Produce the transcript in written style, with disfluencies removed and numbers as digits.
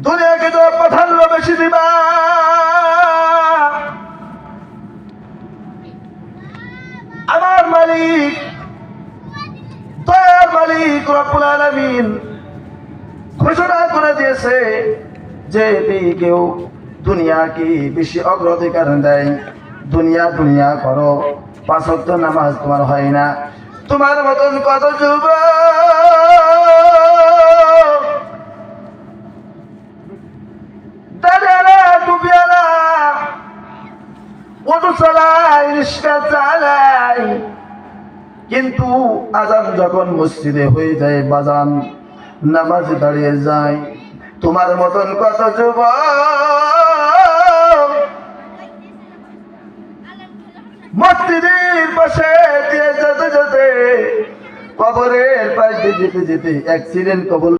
দুনিয়াকে তো প্রাধান্য বেশি দিবা। আমার মালিক, দয়ার মালিক রব্বুল আলামিন ঘোষণা করে দিয়েছে যে কেউ দুনিয়াকে বেশি অগ্রাধিকার দেয়, দুনিয়া দুনিয়া করো, 5 ওয়াক্ত নামাজ তোমার হয় না। তোমার মতন কত যুবক দাঁড়িয়ালা টুপিয়ালা অটো চালায়, রিক্সা চালায়, কিন্তু আজান যখন মসজিদে হয়ে যায় বাজান নামাজে দাঁড়িয়ে যায়। তোমার মতন কত যুবক মসজিদের পাশে দিয়ে যেতে যেতে, কবরের পাশ দিয়ে যেতে যেতে অ্যাক্সিডেন্ট কবল